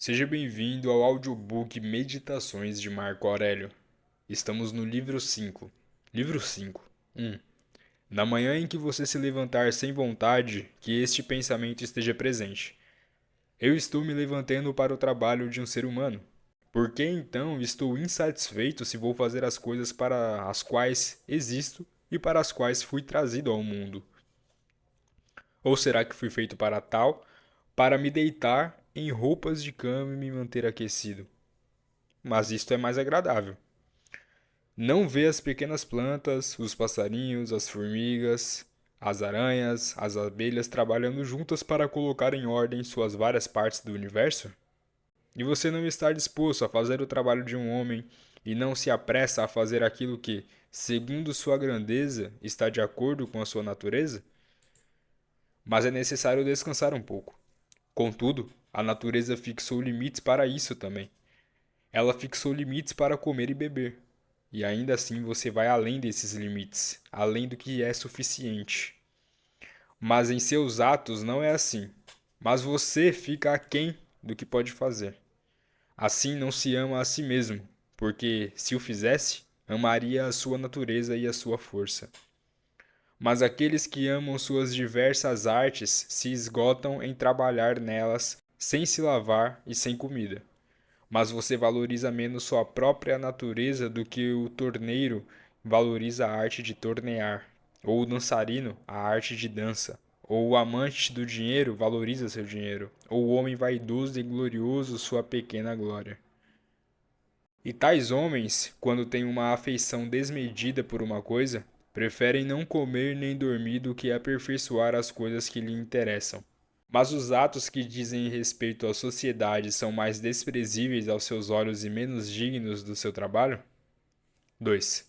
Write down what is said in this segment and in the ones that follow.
Seja bem-vindo ao audiobook Meditações de Marco Aurélio. Estamos no livro 5. Livro 5. 1. Na manhã em que você se levantar sem vontade, que este pensamento esteja presente. Eu estou me levantando para o trabalho de um ser humano. Por que então estou insatisfeito se vou fazer as coisas para as quais existo e para as quais fui trazido ao mundo? Ou será que fui feito para tal, para me deitar em roupas de cama e me manter aquecido? Mas isto é mais agradável. Não vê as pequenas plantas, os passarinhos, as formigas, as aranhas, as abelhas trabalhando juntas para colocar em ordem suas várias partes do universo? E você não está disposto a fazer o trabalho de um homem e não se apressa a fazer aquilo que, segundo sua grandeza, está de acordo com a sua natureza? Mas é necessário descansar um pouco. Contudo, a natureza fixou limites para isso também. Ela fixou limites para comer e beber. E ainda assim você vai além desses limites, além do que é suficiente. Mas em seus atos não é assim. Mas você fica aquém do que pode fazer. Assim não se ama a si mesmo, porque, se o fizesse, amaria a sua natureza e a sua força. Mas aqueles que amam suas diversas artes se esgotam em trabalhar nelas sem se lavar e sem comida. Mas você valoriza menos sua própria natureza do que o torneiro valoriza a arte de tornear, ou o dançarino a arte de dança, ou o amante do dinheiro valoriza seu dinheiro, ou o homem vaidoso e glorioso sua pequena glória. E tais homens, quando têm uma afeição desmedida por uma coisa, preferem não comer nem dormir do que aperfeiçoar as coisas que lhe interessam. Mas os atos que dizem respeito à sociedade são mais desprezíveis aos seus olhos e menos dignos do seu trabalho? 2.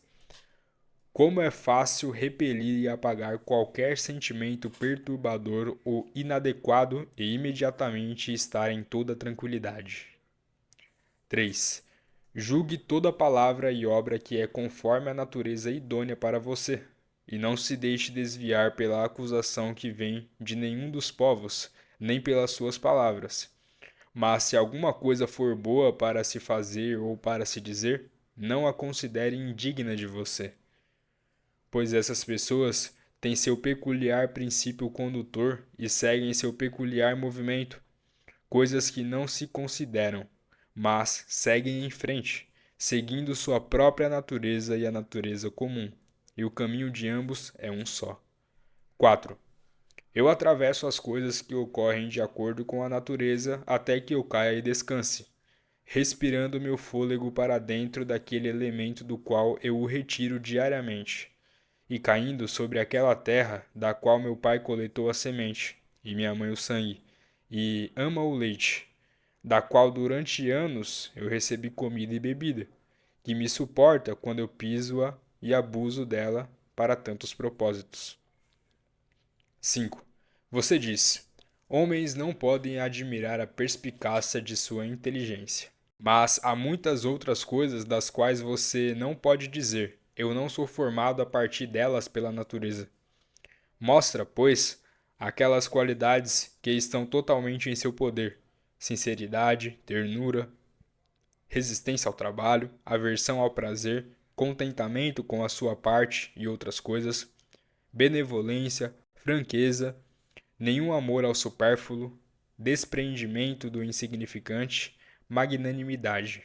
Como é fácil repelir e apagar qualquer sentimento perturbador ou inadequado e imediatamente estar em toda tranquilidade. 3. Julgue toda palavra e obra que é conforme a natureza idônea para você, e não se deixe desviar pela acusação que vem de nenhum dos povos, nem pelas suas palavras. Mas se alguma coisa for boa para se fazer ou para se dizer, não a considere indigna de você, pois essas pessoas têm seu peculiar princípio condutor e seguem seu peculiar movimento, coisas que não se consideram, mas seguem em frente, seguindo sua própria natureza e a natureza comum, e o caminho de ambos é um só. 4. Eu atravesso as coisas que ocorrem de acordo com a natureza até que eu caia e descanse, respirando meu fôlego para dentro daquele elemento do qual eu o retiro diariamente, e caindo sobre aquela terra da qual meu pai coletou a semente, e minha mãe o sangue, e ama o leite, da qual durante anos eu recebi comida e bebida, que me suporta quando eu piso-a e abuso dela para tantos propósitos. 5. Você diz: homens não podem admirar a perspicácia de sua inteligência. Mas há muitas outras coisas das quais você não pode dizer: eu não sou formado a partir delas pela natureza. Mostra, pois, aquelas qualidades que estão totalmente em seu poder: sinceridade, ternura, resistência ao trabalho, aversão ao prazer, contentamento com a sua parte e outras coisas, benevolência, franqueza, nenhum amor ao supérfluo, despreendimento do insignificante, magnanimidade.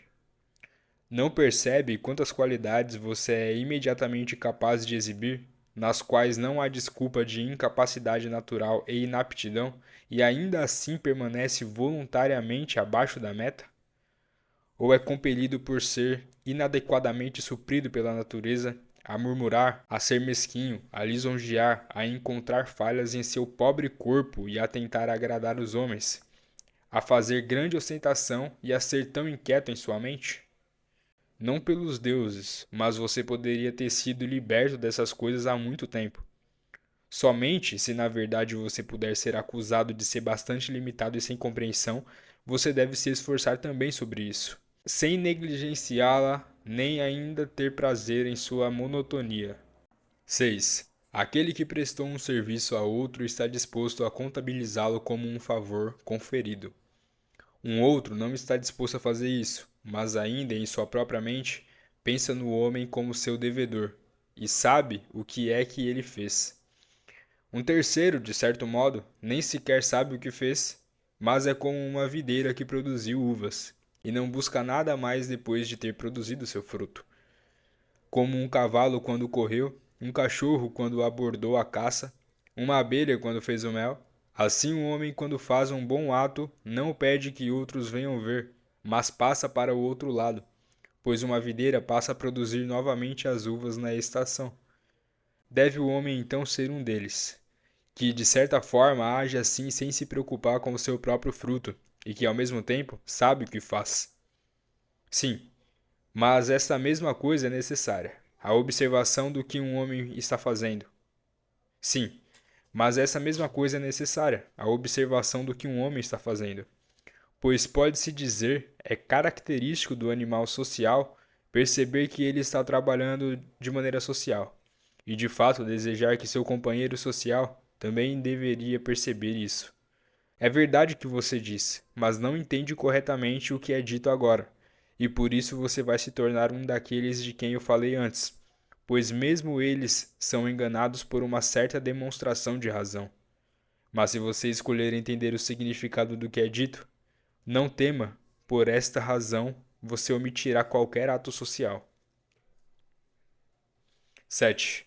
Não percebe quantas qualidades você é imediatamente capaz de exibir, nas quais não há desculpa de incapacidade natural e inaptidão, e ainda assim permanece voluntariamente abaixo da meta? Ou é compelido por ser inadequadamente suprido pela natureza a murmurar, a ser mesquinho, a lisonjear, a encontrar falhas em seu pobre corpo e a tentar agradar os homens, a fazer grande ostentação e a ser tão inquieto em sua mente? Não pelos deuses, mas você poderia ter sido liberto dessas coisas há muito tempo. Somente se na verdade você puder ser acusado de ser bastante limitado e sem compreensão, você deve se esforçar também sobre isso, sem negligenciá-la nem ainda ter prazer em sua monotonia. 6. Aquele que prestou um serviço a outro está disposto a contabilizá-lo como um favor conferido. Um outro não está disposto a fazer isso, mas ainda em sua própria mente pensa no homem como seu devedor e sabe o que é que ele fez. Um terceiro, de certo modo, nem sequer sabe o que fez, mas é como uma videira que produziu uvas e não busca nada mais depois de ter produzido seu fruto. Como um cavalo quando correu, um cachorro quando abordou a caça, uma abelha quando fez o mel, assim um homem quando faz um bom ato não pede que outros venham ver, mas passa para o outro lado, pois uma videira passa a produzir novamente as uvas na estação. Deve o homem então ser um deles, que de certa forma age assim sem se preocupar com o seu próprio fruto, e que ao mesmo tempo sabe o que faz. Sim, mas esta mesma coisa é necessária, a observação do que um homem está fazendo. Sim, mas essa mesma coisa é necessária, a observação do que um homem está fazendo. Pois pode-se dizer, é característico do animal social perceber que ele está trabalhando de maneira social, e de fato desejar que seu companheiro social também deveria perceber isso. É verdade o que você diz, mas não entende corretamente o que é dito agora, e por isso você vai se tornar um daqueles de quem eu falei antes, pois mesmo eles são enganados por uma certa demonstração de razão. Mas se você escolher entender o significado do que é dito, não tema, por esta razão você omitirá qualquer ato social. 7.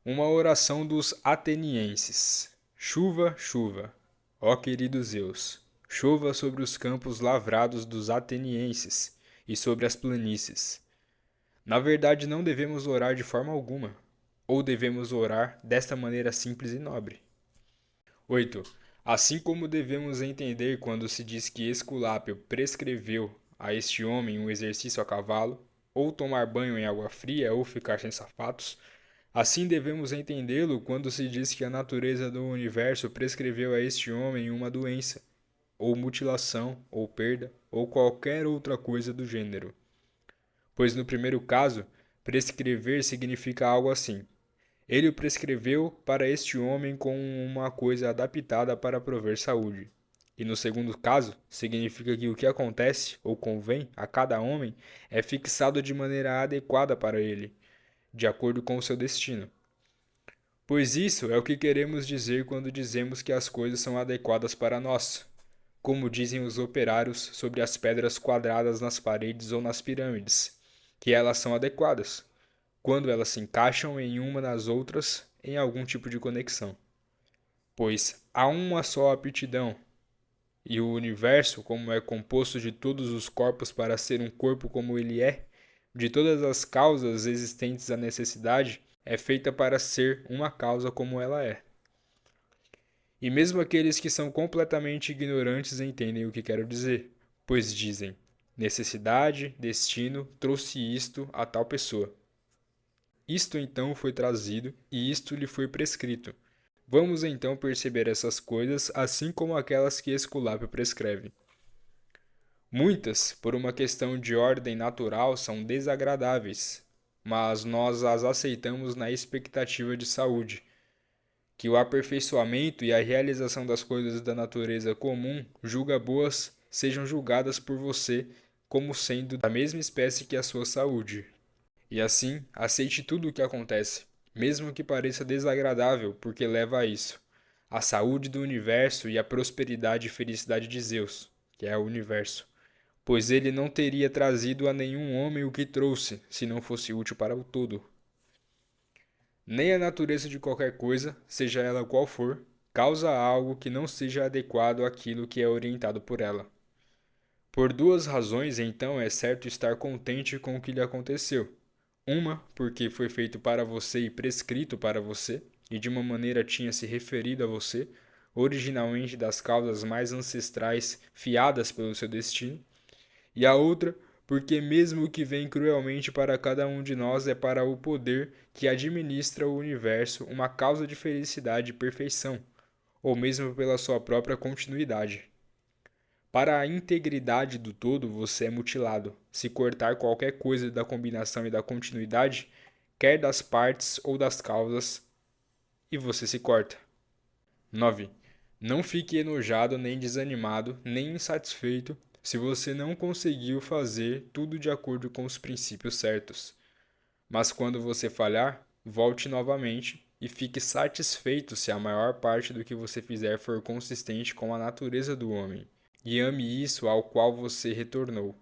Uma oração dos atenienses. Chuva, chuva, ó querido Zeus, chova sobre os campos lavrados dos atenienses e sobre as planícies. Na verdade, não devemos orar de forma alguma, ou devemos orar desta maneira simples e nobre. 8. Assim como devemos entender quando se diz que Esculápio prescreveu a este homem um exercício a cavalo, ou tomar banho em água fria, ou ficar sem sapatos, assim devemos entendê-lo quando se diz que a natureza do universo prescreveu a este homem uma doença, ou mutilação, ou perda, ou qualquer outra coisa do gênero. Pois no primeiro caso, prescrever significa algo assim: ele o prescreveu para este homem com uma coisa adaptada para prover saúde. E no segundo caso, significa que o que acontece ou convém a cada homem é fixado de maneira adequada para ele, de acordo com o seu destino. Pois isso é o que queremos dizer quando dizemos que as coisas são adequadas para nós, como dizem os operários sobre as pedras quadradas nas paredes ou nas pirâmides, que elas são adequadas, quando elas se encaixam em uma nas outras em algum tipo de conexão. Pois há uma só aptidão, e o universo, como é composto de todos os corpos para ser um corpo como ele é, de todas as causas existentes à necessidade, é feita para ser uma causa como ela é. E mesmo aqueles que são completamente ignorantes entendem o que quero dizer, pois dizem: necessidade, destino, trouxe isto a tal pessoa. Isto então foi trazido e isto lhe foi prescrito. Vamos então perceber essas coisas assim como aquelas que Esculápio prescreve. Muitas, por uma questão de ordem natural, são desagradáveis, mas nós as aceitamos na expectativa de saúde, que o aperfeiçoamento e a realização das coisas da natureza comum julga boas sejam julgadas por você como sendo da mesma espécie que a sua saúde. E assim, aceite tudo o que acontece, mesmo que pareça desagradável, porque leva a isso: a saúde do universo e a prosperidade e felicidade de Zeus, que é o universo. Pois ele não teria trazido a nenhum homem o que trouxe, se não fosse útil para o todo. Nem a natureza de qualquer coisa, seja ela qual for, causa algo que não seja adequado àquilo que é orientado por ela. Por duas razões, então, é certo estar contente com o que lhe aconteceu. Uma, porque foi feito para você e prescrito para você, e de uma maneira tinha se referido a você, originalmente das causas mais ancestrais fiadas pelo seu destino. E a outra, porque mesmo o que vem cruelmente para cada um de nós é para o poder que administra o universo uma causa de felicidade e perfeição, ou mesmo pela sua própria continuidade. Para a integridade do todo, você é mutilado. Se cortar qualquer coisa da combinação e da continuidade, quer das partes ou das causas, e você se corta. 9. Não fique enojado, nem desanimado, nem insatisfeito se você não conseguiu fazer tudo de acordo com os princípios certos. Mas quando você falhar, volte novamente e fique satisfeito se a maior parte do que você fizer for consistente com a natureza do homem, e ame isso ao qual você retornou.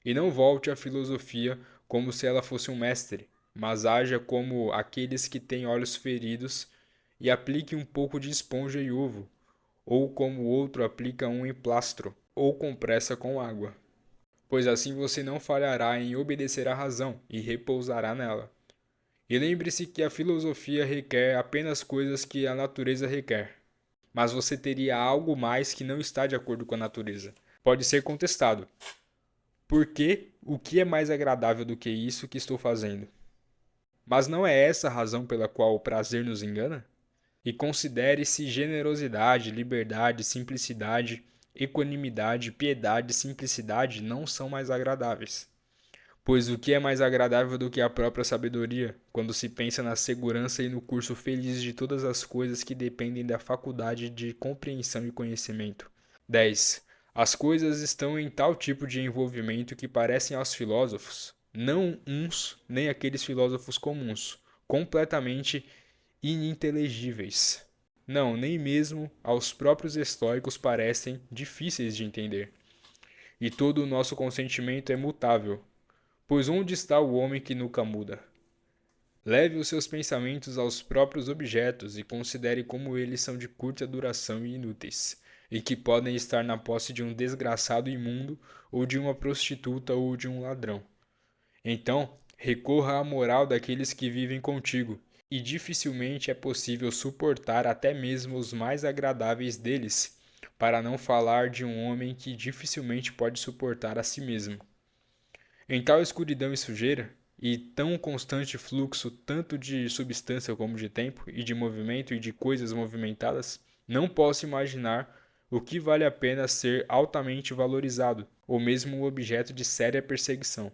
E não volte à filosofia como se ela fosse um mestre, mas haja como aqueles que têm olhos feridos e aplique um pouco de esponja e ovo, ou como o outro aplica um emplastro, ou compressa com água. Pois assim você não falhará em obedecer à razão e repousará nela. E lembre-se que a filosofia requer apenas coisas que a natureza requer. Mas você teria algo mais que não está de acordo com a natureza. Pode ser contestado. Por que o que é mais agradável do que isso que estou fazendo? Mas não é essa a razão pela qual o prazer nos engana? E considere-se generosidade, liberdade, simplicidade, equanimidade, piedade e simplicidade não são mais agradáveis. Pois o que é mais agradável do que a própria sabedoria, quando se pensa na segurança e no curso feliz de todas as coisas que dependem da faculdade de compreensão e conhecimento? 10. As coisas estão em tal tipo de envolvimento que parecem aos filósofos, não uns nem aqueles filósofos comuns, completamente ininteligíveis. Não, nem mesmo aos próprios estoicos parecem difíceis de entender. E todo o nosso consentimento é mutável, pois onde está o homem que nunca muda? Leve os seus pensamentos aos próprios objetos e considere como eles são de curta duração e inúteis, e que podem estar na posse de um desgraçado imundo, ou de uma prostituta ou de um ladrão. Então, recorra à moral daqueles que vivem contigo, e dificilmente é possível suportar até mesmo os mais agradáveis deles, para não falar de um homem que dificilmente pode suportar a si mesmo. Em tal escuridão e sujeira, e tão constante fluxo tanto de substância como de tempo, e de movimento e de coisas movimentadas, não posso imaginar o que vale a pena ser altamente valorizado, ou mesmo um objeto de séria perseguição.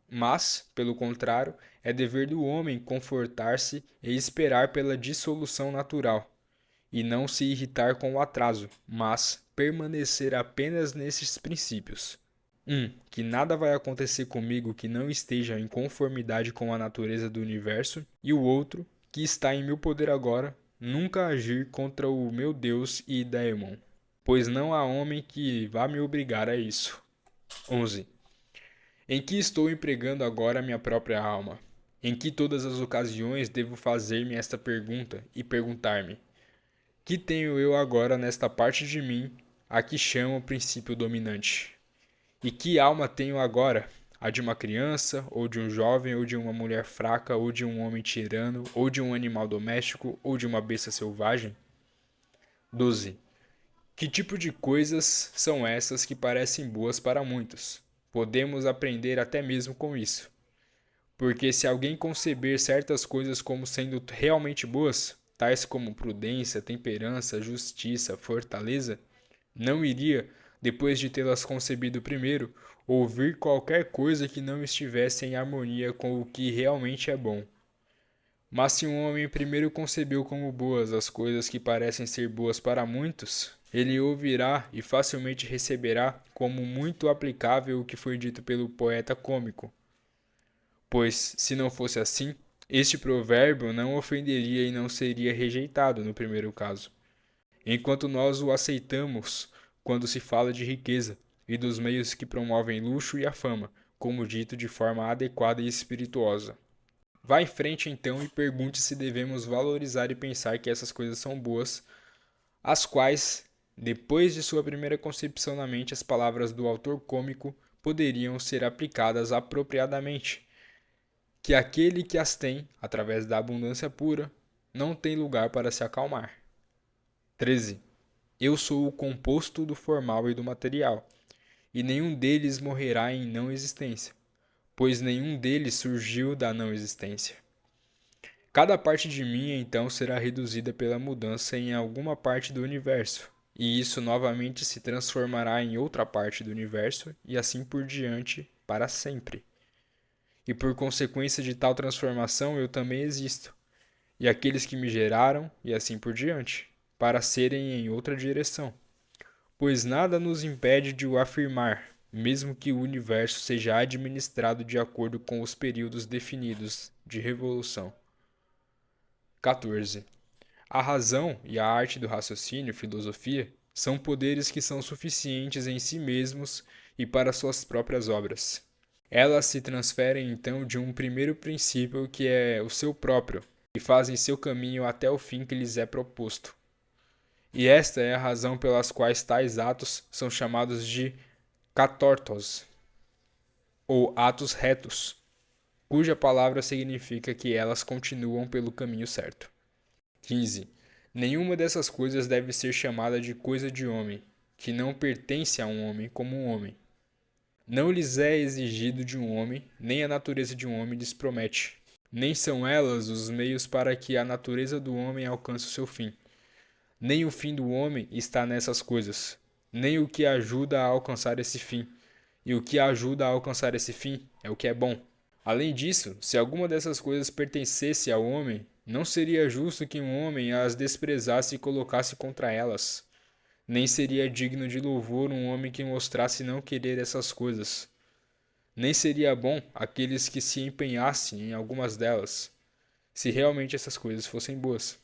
Mas, pelo contrário, é dever do homem confortar-se e esperar pela dissolução natural, e não se irritar com o atraso, mas permanecer apenas nesses princípios. Que nada vai acontecer comigo que não esteja em conformidade com a natureza do universo, e o outro, que está em meu poder agora, nunca agir contra o meu Deus e Daemon, pois não há homem que vá me obrigar a isso. 11. Em que estou empregando agora minha própria alma? Em que todas as ocasiões devo fazer-me esta pergunta e perguntar-me: que tenho eu agora nesta parte de mim a que chamo princípio dominante? E que alma tenho agora? A de uma criança, ou de um jovem, ou de uma mulher fraca, ou de um homem tirano, ou de um animal doméstico, ou de uma besta selvagem? 12. Que tipo de coisas são essas que parecem boas para muitos? Podemos aprender até mesmo com isso. Porque se alguém conceber certas coisas como sendo realmente boas, tais como prudência, temperança, justiça, fortaleza, não iria, depois de tê-las concebido primeiro, ouvir qualquer coisa que não estivesse em harmonia com o que realmente é bom. Mas se um homem primeiro concebeu como boas as coisas que parecem ser boas para muitos, ele ouvirá e facilmente receberá como muito aplicável o que foi dito pelo poeta cômico. Pois, se não fosse assim, este provérbio não ofenderia e não seria rejeitado no primeiro caso, enquanto nós o aceitamos quando se fala de riqueza e dos meios que promovem luxo e a fama, como dito de forma adequada e espirituosa. Vá em frente então e pergunte se devemos valorizar e pensar que essas coisas são boas, as quais, depois de sua primeira concepção na mente, as palavras do autor cômico poderiam ser aplicadas apropriadamente, que aquele que as tem, através da abundância pura, não tem lugar para se acalmar. 13. Eu sou o composto do formal e do material, e nenhum deles morrerá em não existência, pois nenhum deles surgiu da não existência. Cada parte de mim então será reduzida pela mudança em alguma parte do universo, e isso novamente se transformará em outra parte do universo, e assim por diante, para sempre. E por consequência de tal transformação eu também existo, e aqueles que me geraram, e assim por diante. para serem em outra direção, pois nada nos impede de o afirmar, mesmo que o universo seja administrado de acordo com os períodos definidos de revolução. 14. A razão e a arte do raciocínio, filosofia, são poderes que são suficientes em si mesmos e para suas próprias obras. Elas se transferem então de um primeiro princípio que é o seu próprio e fazem seu caminho até o fim que lhes é proposto. E esta é a razão pelas quais tais atos são chamados de katórtos, ou atos retos, cuja palavra significa que elas continuam pelo caminho certo. 15. Nenhuma dessas coisas deve ser chamada de coisa de homem, que não pertence a um homem como um homem. Não lhes é exigido de um homem, nem a natureza de um homem lhes promete. Nem são elas os meios para que a natureza do homem alcance o seu fim. Nem o fim do homem está nessas coisas, nem o que ajuda a alcançar esse fim. E o que ajuda a alcançar esse fim é o que é bom. Além disso, se alguma dessas coisas pertencesse ao homem, não seria justo que um homem as desprezasse e colocasse contra elas. Nem seria digno de louvor um homem que mostrasse não querer essas coisas. Nem seria bom aqueles que se empenhassem em algumas delas, se realmente essas coisas fossem boas.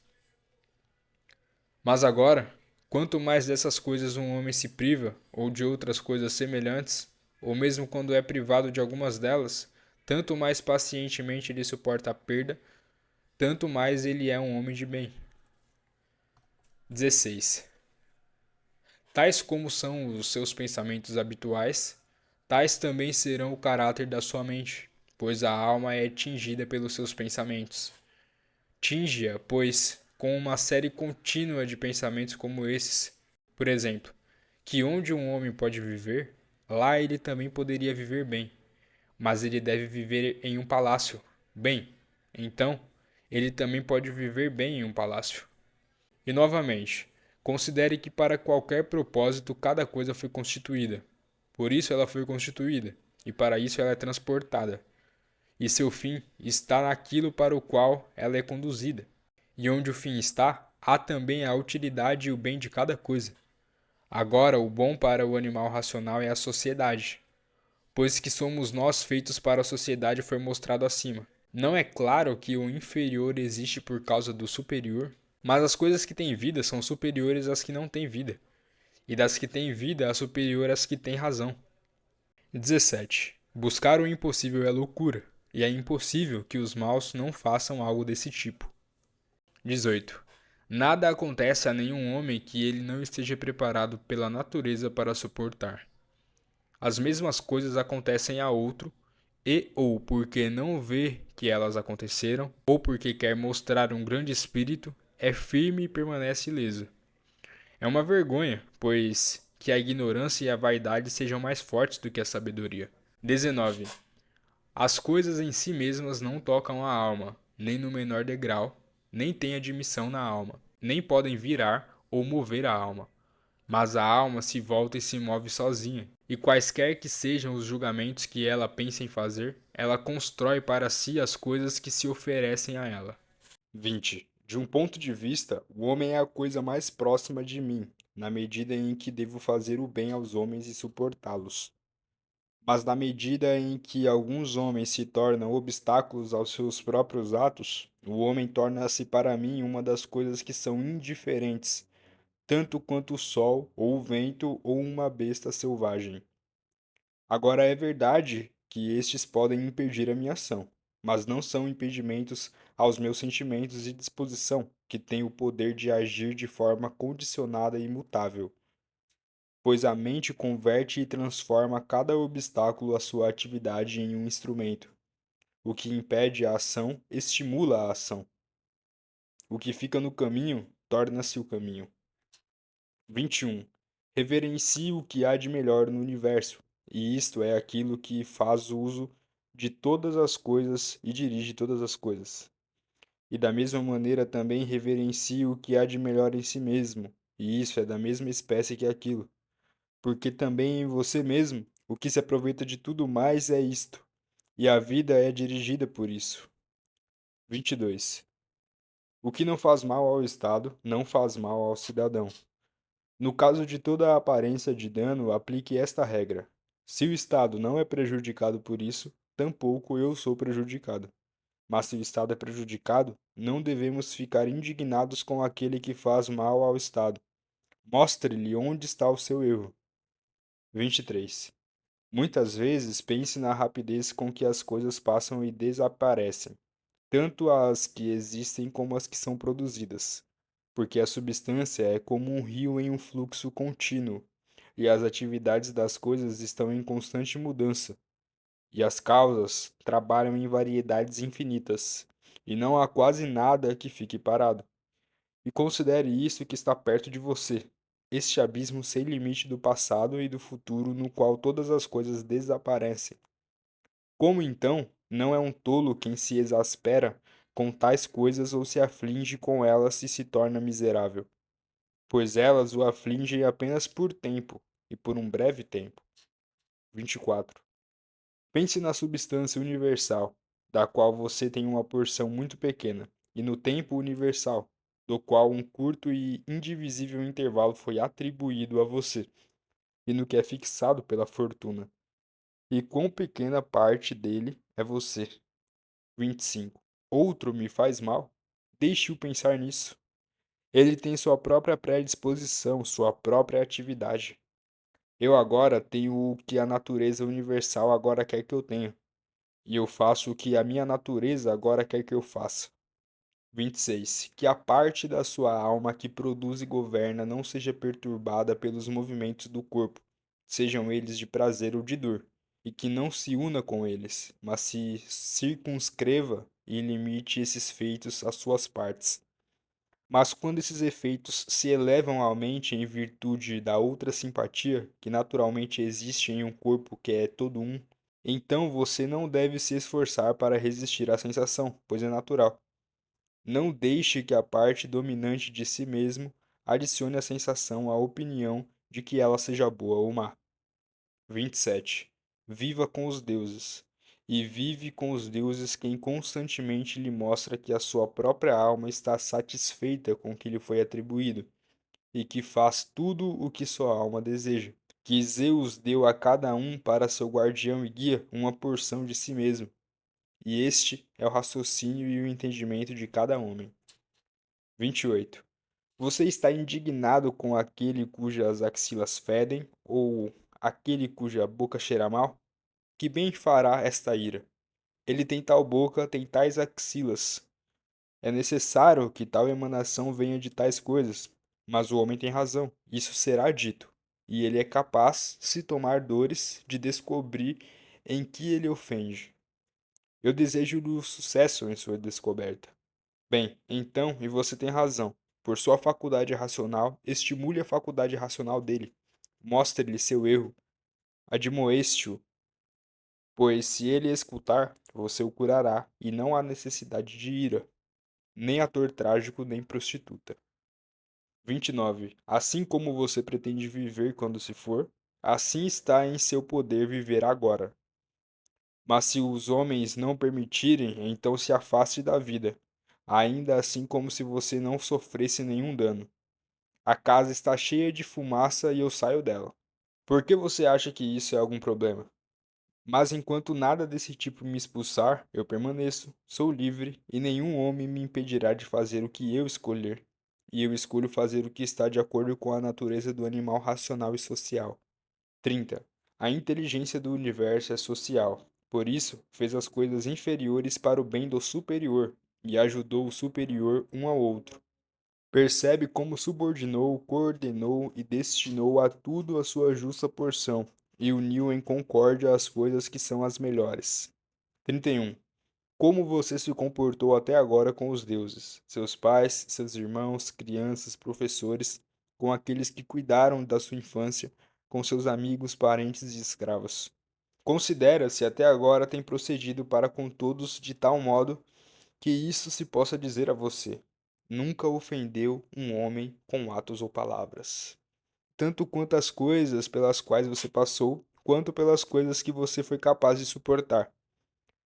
Mas agora, quanto mais dessas coisas um homem se priva, ou de outras coisas semelhantes, ou mesmo quando é privado de algumas delas, tanto mais pacientemente ele suporta a perda, tanto mais ele é um homem de bem. 16. Tais como são os seus pensamentos habituais, tais também serão o caráter da sua mente, pois a alma é tingida pelos seus pensamentos. Tinge-a, pois, com uma série contínua de pensamentos como esses. Por exemplo, que onde um homem pode viver, lá ele também poderia viver bem, mas ele deve viver em um palácio. Bem, então, ele também pode viver bem em um palácio. E novamente, considere que para qualquer propósito cada coisa foi constituída. Por isso ela foi constituída, e para isso ela é transportada. E seu fim está naquilo para o qual ela é conduzida. E onde o fim está, há também a utilidade e o bem de cada coisa. Agora, o bom para o animal racional é a sociedade, pois que somos nós feitos para a sociedade foi mostrado acima. Não é claro que o inferior existe por causa do superior, mas as coisas que têm vida são superiores às que não têm vida, e das que têm vida a superior às que têm razão. 17. Buscar o impossível é loucura, e é impossível que os maus não façam algo desse tipo. 18. Nada acontece a nenhum homem que ele não esteja preparado pela natureza para suportar. As mesmas coisas acontecem a outro, e ou porque não vê que elas aconteceram, ou porque quer mostrar um grande espírito, é firme e permanece ileso. É uma vergonha, pois que a ignorância e a vaidade sejam mais fortes do que a sabedoria. 19. As coisas em si mesmas não tocam a alma, nem no menor degrau, nem têm admissão na alma, nem podem virar ou mover a alma. Mas a alma se volta e se move sozinha, e quaisquer que sejam os julgamentos que ela pensa em fazer, ela constrói para si as coisas que se oferecem a ela. 20. De um ponto de vista, o homem é a coisa mais próxima de mim, na medida em que devo fazer o bem aos homens e suportá-los. Mas na medida em que alguns homens se tornam obstáculos aos seus próprios atos, o homem torna-se para mim uma das coisas que são indiferentes, tanto quanto o sol, ou o vento, ou uma besta selvagem. Agora é verdade que estes podem impedir a minha ação, mas não são impedimentos aos meus sentimentos e disposição, que têm o poder de agir de forma condicionada e imutável, pois a mente converte e transforma cada obstáculo à sua atividade em um instrumento. O que impede a ação estimula a ação. O que fica no caminho torna-se o caminho. 21. Reverencie o que há de melhor no universo, e isto é aquilo que faz uso de todas as coisas e dirige todas as coisas. E da mesma maneira também reverencie o que há de melhor em si mesmo, e isso é da mesma espécie que aquilo. Porque também em você mesmo, o que se aproveita de tudo mais é isto, e a vida é dirigida por isso. 22. O que não faz mal ao Estado, não faz mal ao cidadão. No caso de toda a aparência de dano, aplique esta regra: se o Estado não é prejudicado por isso, tampouco eu sou prejudicado. Mas se o Estado é prejudicado, não devemos ficar indignados com aquele que faz mal ao Estado. Mostre-lhe onde está o seu erro. 23. Muitas vezes pense na rapidez com que as coisas passam e desaparecem, tanto as que existem como as que são produzidas, porque a substância é como um rio em um fluxo contínuo, e as atividades das coisas estão em constante mudança, e as causas trabalham em variedades infinitas, e não há quase nada que fique parado. E considere isso que está perto de você, este abismo sem limite do passado e do futuro no qual todas as coisas desaparecem. Como então não é um tolo quem se exaspera com tais coisas ou se aflige com elas e se torna miserável? Pois elas o afligem apenas por tempo, e por um breve tempo. 24. Pense na substância universal, da qual você tem uma porção muito pequena, e no tempo universal, do qual um curto e indivisível intervalo foi atribuído a você, e no que é fixado pela fortuna. E quão pequena parte dele é você. 25. Outro me faz mal? Deixe-o pensar nisso. Ele tem sua própria predisposição, sua própria atividade. Eu agora tenho o que a natureza universal agora quer que eu tenha, e eu faço o que a minha natureza agora quer que eu faça. 26. Que a parte da sua alma que produz e governa não seja perturbada pelos movimentos do corpo, sejam eles de prazer ou de dor, e que não se una com eles, mas se circunscreva e limite esses feitos às suas partes. Mas quando esses efeitos se elevam à mente em virtude da outra simpatia, que naturalmente existe em um corpo que é todo um, então você não deve se esforçar para resistir à sensação, pois é natural. Não deixe que a parte dominante de si mesmo adicione a sensação à opinião de que ela seja boa ou má. 27. Viva com os deuses. E vive com os deuses quem constantemente lhe mostra que a sua própria alma está satisfeita com o que lhe foi atribuído, e que faz tudo o que sua alma deseja. Que Zeus deu a cada um para seu guardião e guia uma porção de si mesmo, e este é o raciocínio e o entendimento de cada homem. 28. Você está indignado com aquele cujas axilas fedem, ou aquele cuja boca cheira mal? Que bem fará esta ira? Ele tem tal boca, tem tais axilas. É necessário que tal emanação venha de tais coisas, mas o homem tem razão, isso será dito, e ele é capaz, se tomar dores, de descobrir em que ele ofende. Eu desejo-lhe sucesso em sua descoberta. Bem, então, e você tem razão. Por sua faculdade racional, estimule a faculdade racional dele. Mostre-lhe seu erro. Admoeste-o, pois se ele escutar, você o curará, e não há necessidade de ira, nem ator trágico, nem prostituta. 29. Assim como você pretende viver quando se for, assim está em seu poder viver agora. Mas se os homens não permitirem, então se afaste da vida, ainda assim como se você não sofresse nenhum dano. A casa está cheia de fumaça e eu saio dela. Por que você acha que isso é algum problema? Mas enquanto nada desse tipo me expulsar, eu permaneço, sou livre, e nenhum homem me impedirá de fazer o que eu escolher. E eu escolho fazer o que está de acordo com a natureza do animal racional e social. 30. A inteligência do universo é social. Por isso, fez as coisas inferiores para o bem do superior, e ajudou o superior um ao outro. Percebe como subordinou, coordenou e destinou a tudo a sua justa porção, e uniu em concórdia as coisas que são as melhores. 31. Como você se comportou até agora com os deuses, seus pais, seus irmãos, crianças, professores, com aqueles que cuidaram da sua infância, com seus amigos, parentes e escravos. Considera se até agora tem procedido para com todos de tal modo que isso se possa dizer a você: nunca ofendeu um homem com atos ou palavras. Tanto quanto as coisas pelas quais você passou, quanto pelas coisas que você foi capaz de suportar,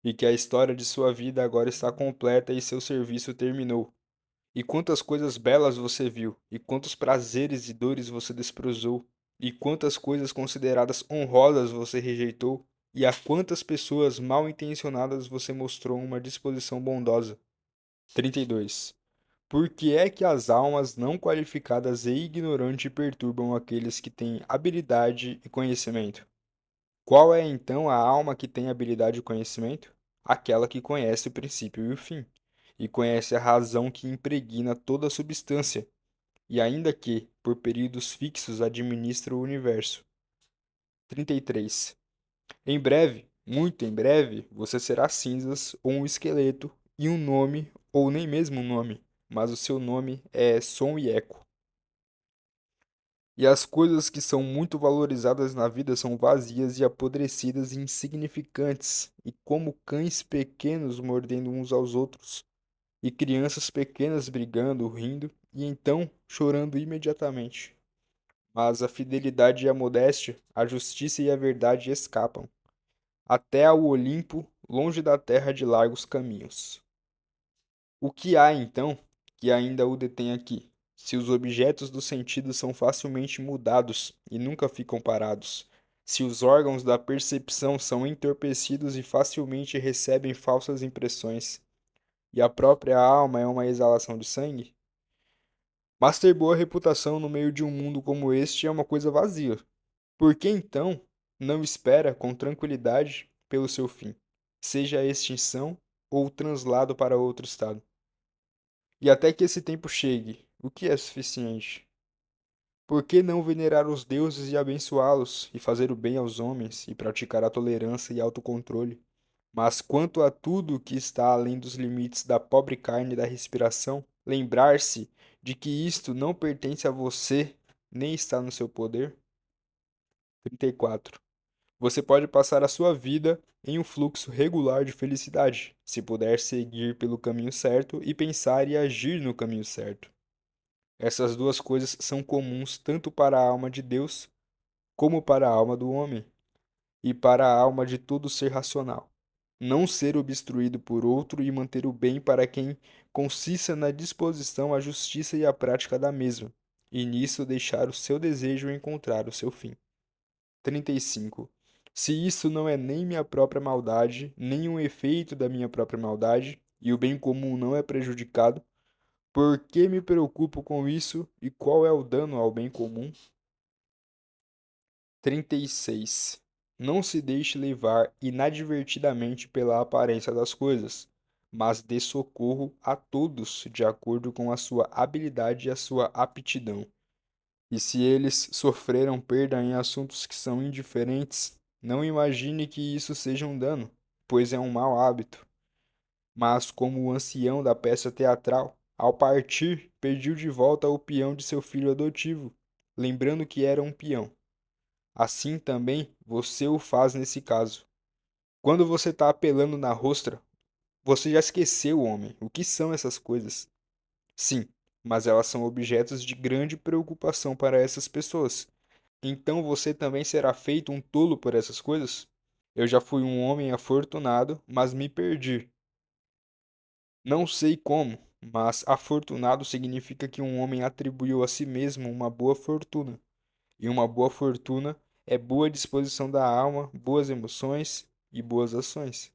e que a história de sua vida agora está completa e seu serviço terminou. E quantas coisas belas você viu, e quantos prazeres e dores você desprezou, e quantas coisas consideradas honrosas você rejeitou, e a quantas pessoas mal intencionadas você mostrou uma disposição bondosa. 32. Por que é que as almas não qualificadas e ignorantes perturbam aqueles que têm habilidade e conhecimento? Qual é então a alma que tem habilidade e conhecimento? Aquela que conhece o princípio e o fim, e conhece a razão que impregna toda a substância, e ainda que, por períodos fixos, administra o universo. 33. Em breve, muito em breve, você será cinzas ou um esqueleto e um nome, ou nem mesmo um nome, mas o seu nome é som e eco. E as coisas que são muito valorizadas na vida são vazias e apodrecidas e insignificantes, e como cães pequenos mordendo uns aos outros, e crianças pequenas brigando, rindo, e então chorando imediatamente. Mas a fidelidade e a modéstia, a justiça e a verdade escapam, até ao Olimpo, longe da terra de largos caminhos. O que há, então, que ainda o detém aqui? Se os objetos do sentido são facilmente mudados e nunca ficam parados, se os órgãos da percepção são entorpecidos e facilmente recebem falsas impressões, e a própria alma é uma exalação de sangue, mas ter boa reputação no meio de um mundo como este é uma coisa vazia. Por que então não espera com tranquilidade pelo seu fim, seja a extinção ou o translado para outro estado? E até que esse tempo chegue, o que é suficiente? Por que não venerar os deuses e abençoá-los, e fazer o bem aos homens, e praticar a tolerância e autocontrole? Mas quanto a tudo que está além dos limites da pobre carne e da respiração, lembrar-se de que isto não pertence a você, nem está no seu poder? 34. Você pode passar a sua vida em um fluxo regular de felicidade, se puder seguir pelo caminho certo e pensar e agir no caminho certo. Essas duas coisas são comuns tanto para a alma de Deus como para a alma do homem e para a alma de todo ser racional. Não ser obstruído por outro e manter o bem para quem consista na disposição à justiça e à prática da mesma, e nisso deixar o seu desejo encontrar o seu fim. 35. Se isso não é nem minha própria maldade, nem um efeito da minha própria maldade, e o bem comum não é prejudicado, por que me preocupo com isso e qual é o dano ao bem comum? 36. Não se deixe levar inadvertidamente pela aparência das coisas, mas dê socorro a todos de acordo com a sua habilidade e a sua aptidão. E se eles sofreram perda em assuntos que são indiferentes, não imagine que isso seja um dano, pois é um mau hábito. Mas, como o ancião da peça teatral, ao partir, pediu de volta o peão de seu filho adotivo, lembrando que era um peão. Assim também você o faz nesse caso. Quando você está apelando na rostra, você já esqueceu, homem, o que são essas coisas? Sim, mas elas são objetos de grande preocupação para essas pessoas. Então você também será feito um tolo por essas coisas? Eu já fui um homem afortunado, mas me perdi. Não sei como, mas afortunado significa que um homem atribuiu a si mesmo uma boa fortuna. E uma boa fortuna é boa disposição da alma, boas emoções e boas ações.